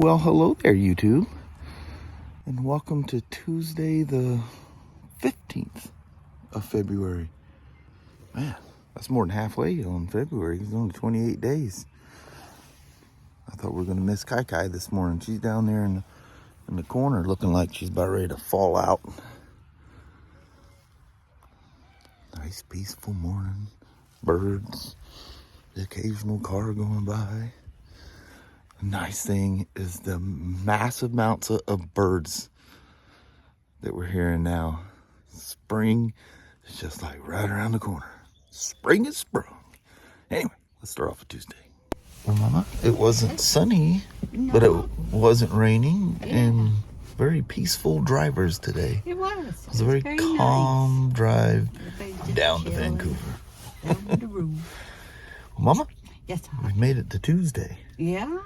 Well, hello there, YouTube, and welcome to Tuesday, the 15th of February. Man, that's more than halfway on February. It's only 28 days. I thought we were going to miss Kai Kai this morning. She's down there in the corner looking like she's about ready to fall out. Nice, peaceful morning. Birds, the occasional car going by. The nice thing is the massive amounts of birds that we're hearing now. Spring is just like right around the corner. Spring is sprung. Anyway, let's start off with Tuesday. Well, Mama, it wasn't sunny, but it wasn't raining, and very peaceful drivers today. It was. It was a very calm nice drive down to Vancouver. Down to the room. Well, Mama, Yes, we've made it to Tuesday. Yeah?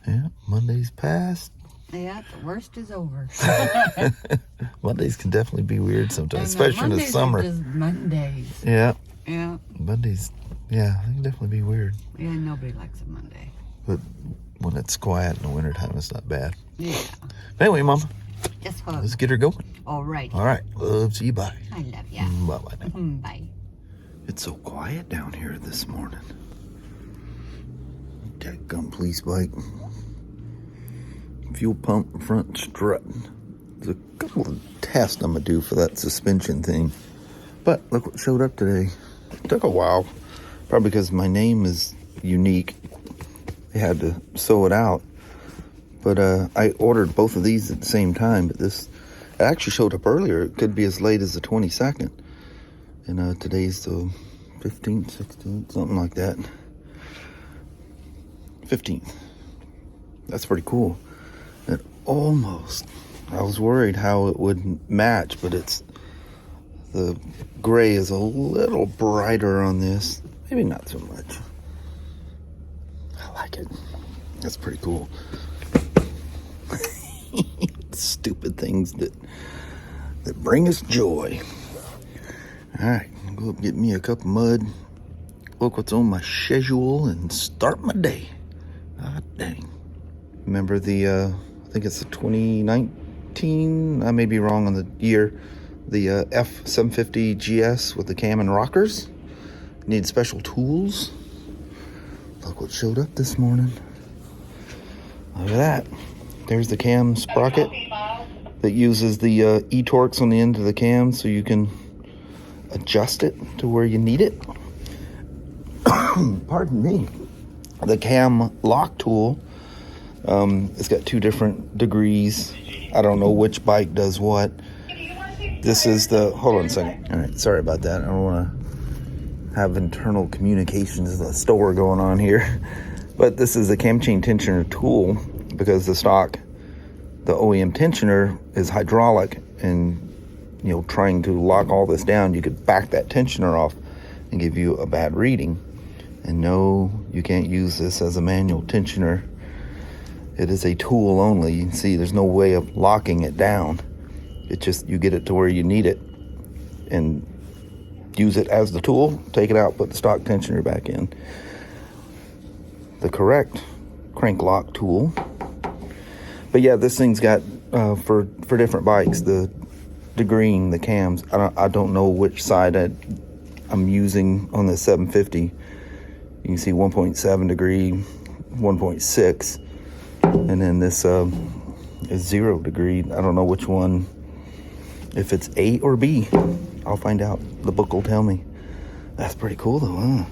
Yeah, Monday's passed. Yeah, the worst is over. Mondays can definitely be weird sometimes, And especially in the Mondays summer. are just Mondays. Yeah, Yeah. Mondays, yeah, they can definitely be weird. Yeah, nobody likes a Monday. But when it's quiet in the wintertime, it's not bad. Yeah. Anyway, Mama, Guess what? let's get her going. All right. All right, love you, bye. I love ya. Bye-bye now. Bye. It's so quiet down here this morning. That gun police bike. Fuel pump, front strut. There's a couple of tests I'm going to do for that suspension thing. But look what showed up today. It took a while. Probably because my name is unique. They had to sew it out. But I ordered both of these at the same time. But this it actually showed up earlier. It could be as late as the 22nd. And today's the 15th, 16th, something like that. 15th. That's pretty cool. It almost, I was worried how it would match, but the gray is a little brighter on this. Maybe not so much. I like it. That's pretty cool. Stupid things that bring us joy. All right, I'll go up and get me a cup of mud. Look what's on my schedule and start my day. God dang. Remember I think it's the 2019, I may be wrong on the year, the F750 GS with the cam and rockers. Need special tools. Look what showed up this morning. Look at that. There's the cam sprocket that uses the E-Torx on the end of the cam so you can adjust it to where you need it. Pardon me. The cam lock tool, it's got two different degrees. I don't know which bike does what. This is hold on a second. All right, sorry about that. I don't want to have internal communications in the store going on here. But this is a cam chain tensioner tool because the OEM tensioner is hydraulic, and trying to lock all this down, you could back that tensioner off and give you a bad reading. And no, you can't use this as a manual tensioner. It is a tool only. You can see there's no way of locking it down. It's just you get it to where you need it and use it as the tool, take it out, put the stock tensioner back in. The correct crank lock tool. But yeah, this thing's got for different bikes, the green, the cams. I don't know which side I'm using on the 750. You can see 1.7 degree, 1.6, and then this is 0 degree. I don't know which one, if it's A or B. I'll find out. The book will tell me. That's pretty cool though, huh?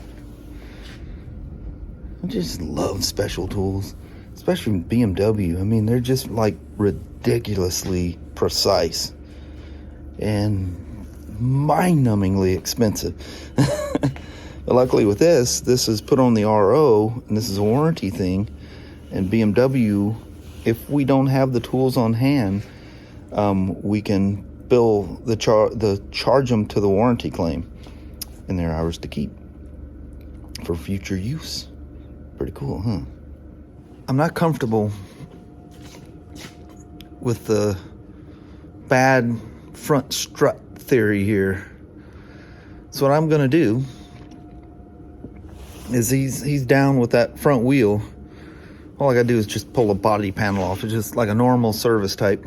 I just love special tools, especially BMW. I mean, they're just like ridiculously precise and mind-numbingly expensive. But luckily with this is put on the RO, and this is a warranty thing. And BMW, if we don't have the tools on hand, we can bill charge them to the warranty claim, and they're ours to keep for future use. Pretty cool, huh? I'm not comfortable with the bad front strut theory here. So what I'm gonna do is he's down with that front wheel all I gotta do is just pull a body panel off. It's just like a normal service type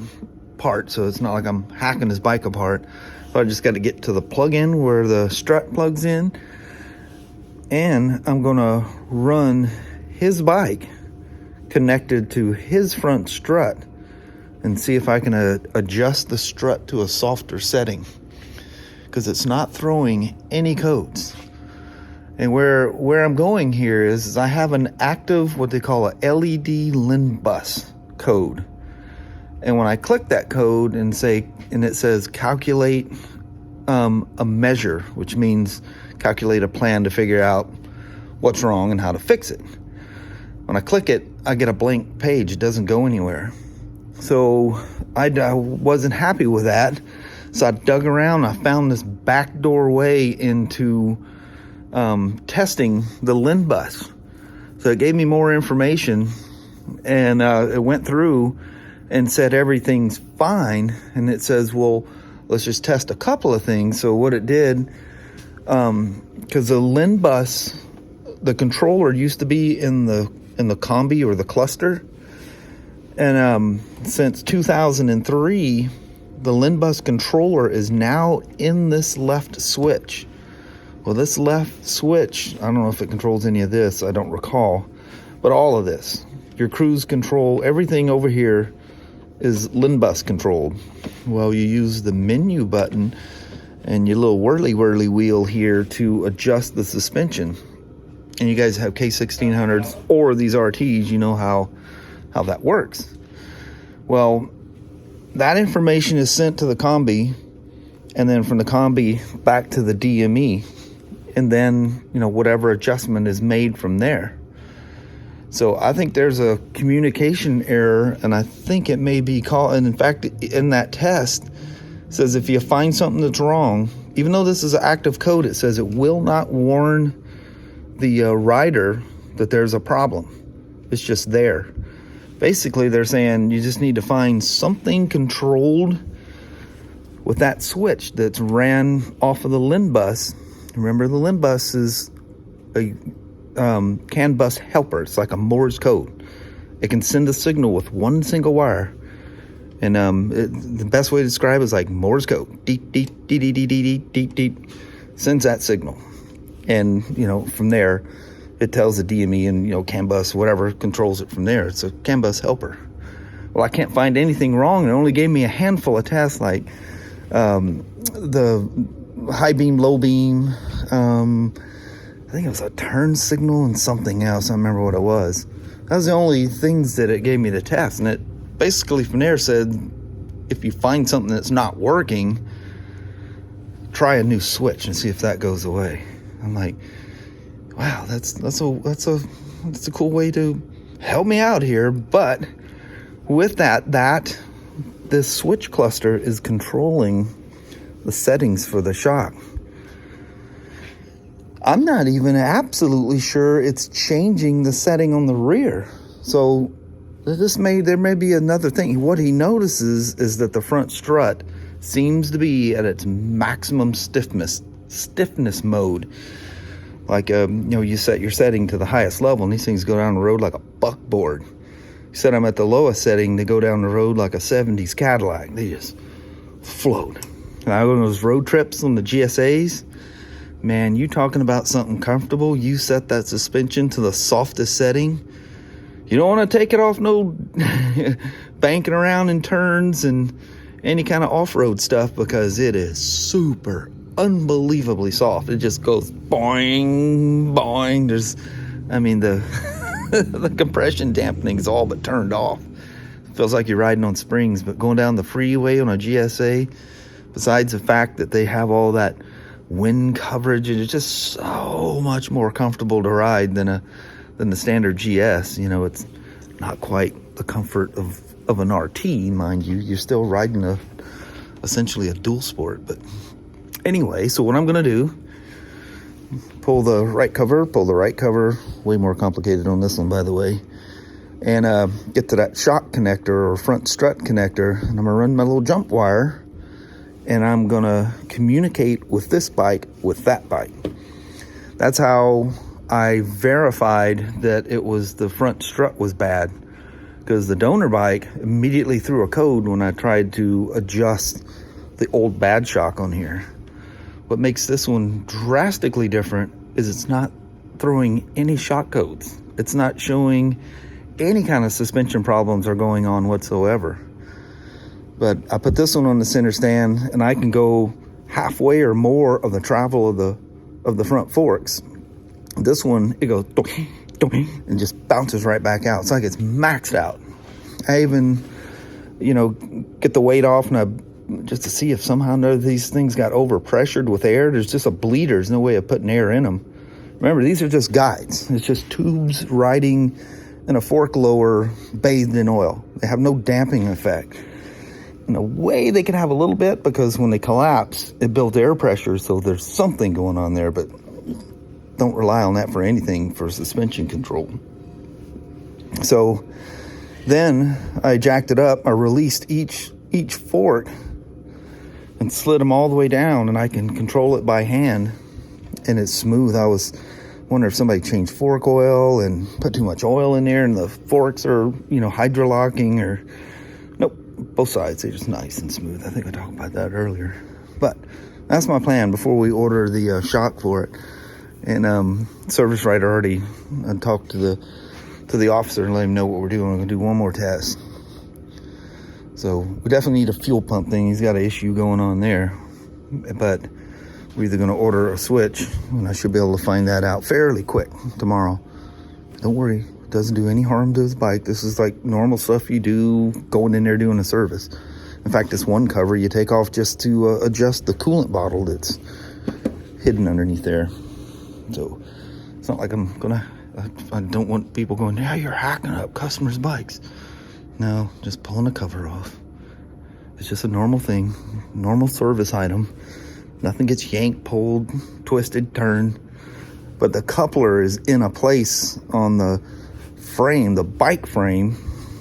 part, so it's not like I'm hacking his bike apart. So I just got to get to the plug-in where the strut plugs in, and I'm gonna run his bike connected to his front strut and see if I can adjust the strut to a softer setting, because it's not throwing any codes. And where I'm going here is I have an active, what they call a LED LIN bus code. And when I click that code and it says calculate a measure, which means calculate a plan to figure out what's wrong and how to fix it. When I click it, I get a blank page. It doesn't go anywhere. So I wasn't happy with that. So I dug around. I found this backdoor way into testing the LIN bus. So it gave me more information, and it went through and said everything's fine. And it says, well, let's just test a couple of things. So what it did, because the LIN bus, the controller used to be in the combi or the cluster, and since 2003, the LIN bus controller is now in this left switch. Well, this left switch, I don't know if it controls any of this, I don't recall, but all of this, your cruise control, everything over here is LIN bus controlled. Well, you use the menu button and your little whirly wheel here to adjust the suspension. And you guys have K1600s or these RTs, you know how that works. Well, that information is sent to the combi, and then from the combi back to the DME, and then, you know, whatever adjustment is made from there. So I think there's a communication error, and I think it may be called, and in fact, in that test, it says if you find something that's wrong, even though this is an active code, it says it will not warn the rider that there's a problem. It's just there. Basically, they're saying you just need to find something controlled with that switch that's ran off of the LIN bus. Remember, the LIN bus is a CAN bus helper. It's like a Morse code. It can send a signal with one single wire. And the best way to describe it is like Morse code. Deep, deep, deep, deep, deep, deep, deep, deep. Sends that signal. And, you know, from there, it tells the DME and, you know, CAN bus, whatever, controls it from there. It's a CAN bus helper. Well, I can't find anything wrong. It only gave me a handful of tests, like the high beam, low beam. I think it was a turn signal and something else. I don't remember what it was. That was the only things that it gave me to test. And it basically from there said, if you find something that's not working, try a new switch and see if that goes away. I'm like, wow, that's a cool way to help me out here. But with that this switch cluster is controlling the settings for the shock. I'm not even absolutely sure it's changing the setting on the rear. So there may be another thing. What he notices is that the front strut seems to be at its maximum stiffness mode. Like, you know, you set your setting to the highest level and these things go down the road like a buckboard. You set them at the lowest setting, they go down the road like a 70s Cadillac. They just float. And I go on those road trips on the GSAs, man, you talking about something comfortable. You set that suspension to the softest setting. You don't want to take it off no banking around in turns and any kind of off-road stuff, because it is super unbelievably soft. It just goes boing, boing. The compression dampening is all but turned off. It feels like you're riding on springs. But going down the freeway on a GSA, besides the fact that they have all that wind coverage, it's just so much more comfortable to ride than the standard GS. You know, it's not quite the comfort of an RT, mind you. You're still riding essentially a dual sport. But anyway, so what I'm gonna do, pull the right cover, way more complicated on this one, by the way, and get to that shock connector or front strut connector, and I'm gonna run my little jump wire, and I'm gonna communicate with this bike with that bike. That's how I verified that it was the front strut was bad, because the donor bike immediately threw a code when I tried to adjust the old bad shock on here. What makes this one drastically different is it's not throwing any shock codes. It's not showing any kind of suspension problems are going on whatsoever. But I put this one on the center stand, and I can go halfway or more of the travel of the front forks. This one, it goes and just bounces right back out. It's like it's maxed out. I even, get the weight off, and just to see if somehow none of these things got overpressured with air. There's just a bleeder. There's no way of putting air in them. Remember, these are just guides. It's just tubes riding in a fork lower bathed in oil. They have no damping effect. In a way, they can have a little bit, because when they collapse, it built air pressure, so there's something going on there, but don't rely on that for anything for suspension control. So then I jacked it up. I released each fork and slid them all the way down, and I can control it by hand, and it's smooth. I was wondering if somebody changed fork oil and put too much oil in there, and the forks are, hydrolocking, or nope, both sides, they're just nice and smooth. I think I talked about that earlier. But that's my plan before we order the shock for it. And service writer already talked to the officer and let him know what we're doing. We're gonna do one more test. So we definitely need a fuel pump thing. He's got an issue going on there, but we're either gonna order a switch, and I should be able to find that out fairly quick tomorrow. Don't worry, it doesn't do any harm to his bike. This is like normal stuff you do going in there doing a service. In fact, this one cover you take off just to adjust the coolant bottle that's hidden underneath there. So it's not like I don't want people going, yeah, you're hacking up customers' bikes. No, just pulling the cover off. It's just a normal thing, normal service item. Nothing gets yanked, pulled, twisted, turned. But the coupler is in a place on the frame, the bike frame,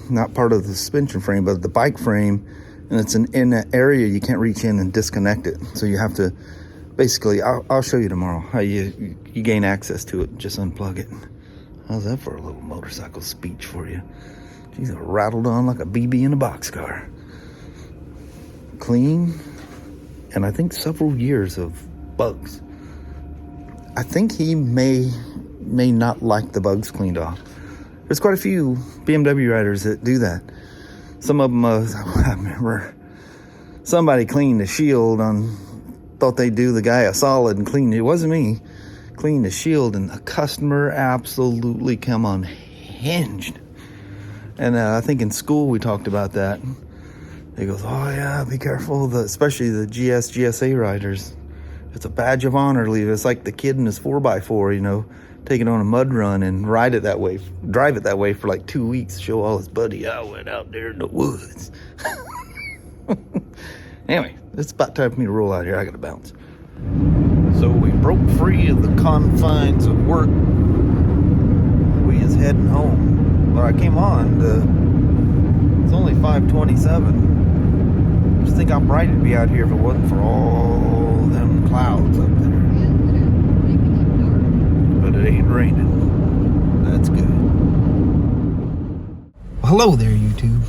not part of the suspension frame, but the bike frame, and it's in an area you can't reach in and disconnect it. So you have to, basically, I'll show you tomorrow how you gain access to it. Just unplug it. How's that for a little motorcycle speech for you? She's rattled on like a BB in a boxcar. Clean, and I think several years of bugs. I think he may not like the bugs cleaned off. There's quite a few BMW riders that do that. Some of them, I remember somebody cleaned the shield on, thought they'd do the guy a solid and cleaned it. It wasn't me. Cleaned the shield, and the customer absolutely come unhinged. And I think in school we talked about that. He goes, oh yeah, be careful, especially the GSA riders. It's a badge of honor to leave. It's like the kid in his 4x4, taking on a mud run and drive it that way for like 2 weeks, show all his buddy, I went out there in the woods. Anyway, it's about time for me to roll out here. I gotta bounce. So we broke free of the confines of work. We is heading home. Well, I came on it's only 5:27. I just think how bright it'd be out here if it wasn't for all them clouds up there. But it ain't raining. That's good. Well, hello there, YouTube.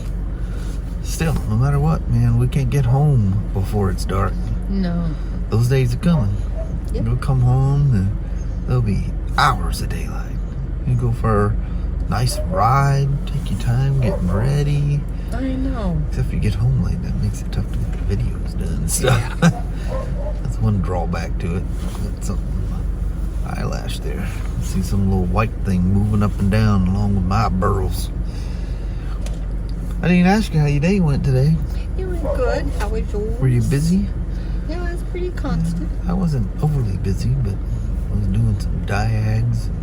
Still, no matter what, man, we can't get home before it's dark. No. Those days are coming. Yep. You'll come home and there'll be hours of daylight. You go for a nice ride, take your time getting ready. I know. Except if you get home late, that makes it tough to get the videos done and stuff. Yeah. That's one drawback to it. Got something eyelash there. See some little white thing moving up and down along with my burls. I didn't ask you how your day went today. It was good. How was yours? Were you busy? Yeah, it was pretty constant. I wasn't overly busy, but I was doing some diags and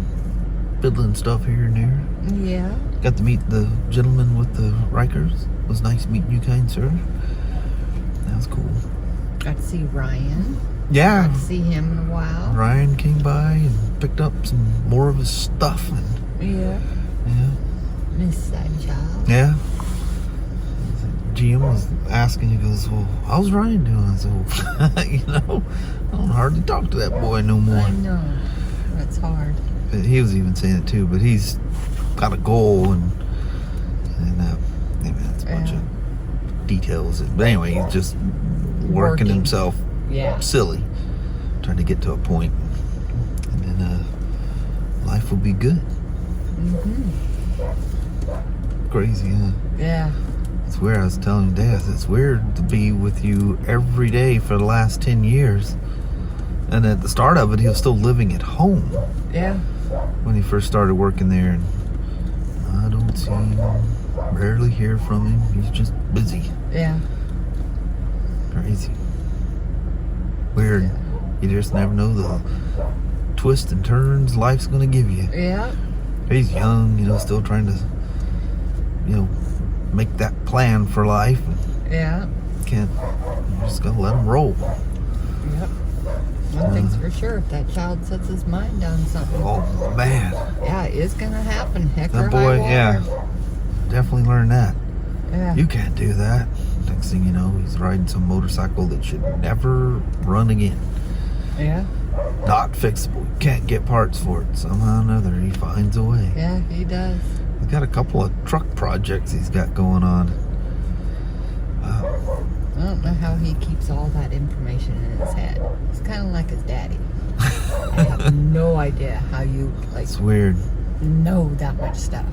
fiddling stuff here and there. Yeah. Got to meet the gentleman with the Rikers. It was nice meeting you, kind sir. That was cool. Got to see Ryan. Yeah. Got to see him in a while. Ryan came by and picked up some more of his stuff. And, Yeah. yeah. Miss that job. Yeah. GM was asking, he goes, well, how's Ryan doing? So, I don't hardly talk to that boy no more. I know. That's hard. he was even saying it too, but he's got a goal and anyway, that's a bunch of details. But anyway, he's just working himself silly, trying to get to a point, and then life will be good. Crazy, huh? Yeah. It's weird. I was telling Dad, it's weird to be with you every day for the last 10 years. And at the start of it, he was still living at home. Yeah. When he first started working there. And I don't see him, rarely hear from him. He's just busy. Yeah. Crazy. Weird. Yeah. You just never know the twists and turns life's going to give you. Yeah. He's young, still trying to, make that plan for life. Yeah. You just got to let him roll. Yep. One thing's for sure, if that child sets his mind on something. Oh, man. Yeah, it's going to happen. Heck That or boy, high water. definitely learned that. Yeah. You can't do that. Next thing you know, he's riding some motorcycle that should never run again. Yeah. Not fixable. You can't get parts for it. Somehow or another, he finds a way. Yeah, he does. He's got a couple of truck projects he's got going on. I don't know how he keeps all that information in his head. It's kind of like his daddy. I have no idea how you, It's weird. know that much stuff.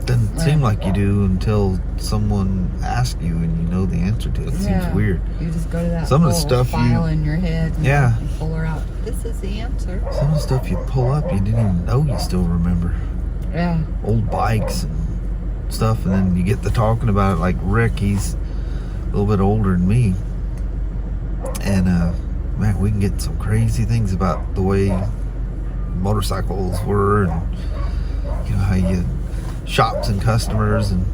Doesn't seem like you do until someone asks you and you know the answer to it. It seems weird. You just go to that Some of the little stuff file in your head and Yeah. you pull her out. This is the answer. Some of the stuff you pull up, you didn't even know you still remember. Yeah. Old bikes and stuff, and then you get to talking about it. Like Rick, he's a little bit older than me, and man, we can get some crazy things about the way motorcycles were, and how you shops and customers, and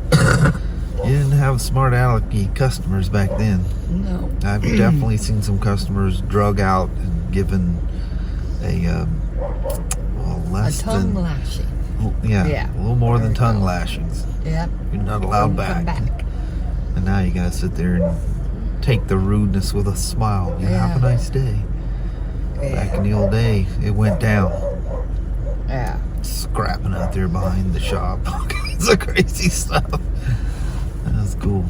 you didn't have smart alecky customers back then. No. I've definitely seen some customers drug out and given a less A tongue than lashing. a little more than tongue lashings. Yep. You're not allowed Come back. And now you gotta sit there and take the rudeness with a smile. You have a nice day. Yeah. Back in the old day, it went down. Yeah. Scrapping out there behind the shop. All kinds of crazy stuff. That was cool.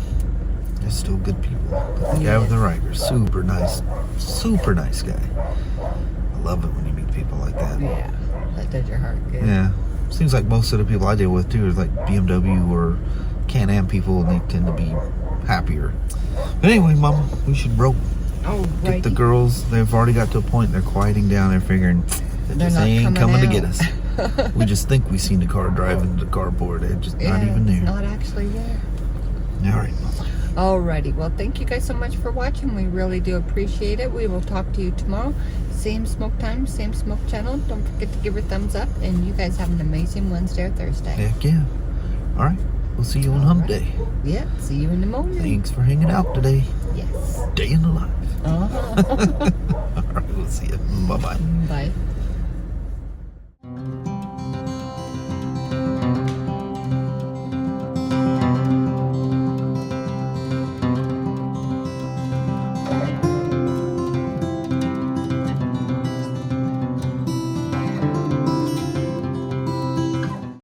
They're still good people. But the guy with the Riker, super nice guy. I love it when you meet people like that. Yeah. That does your heart good. Yeah. Seems like most of the people I deal with too is like BMW or Can-Am people, and they tend to be happier. But anyway, Mama, we should roll. Oh, Get the girls. They've already got to a point. They're quieting down. They're figuring that They're just not ain't coming to get out. us. We just think we seen the car driving to the carport. They're just not even there. It's not actually there. All right, Mama. Alrighty. Well, thank you guys so much for watching. We really do appreciate it. We will talk to you tomorrow. Same smoke time, same smoke channel. Don't forget to give her a thumbs up. And you guys have an amazing Wednesday or Thursday. Heck yeah. All right. We'll see you on Hump Day. Yep. See you in the morning. Thanks for hanging out today. Yes. Day in the life. Uh-huh. All right. We'll see you. Bye-bye. Bye.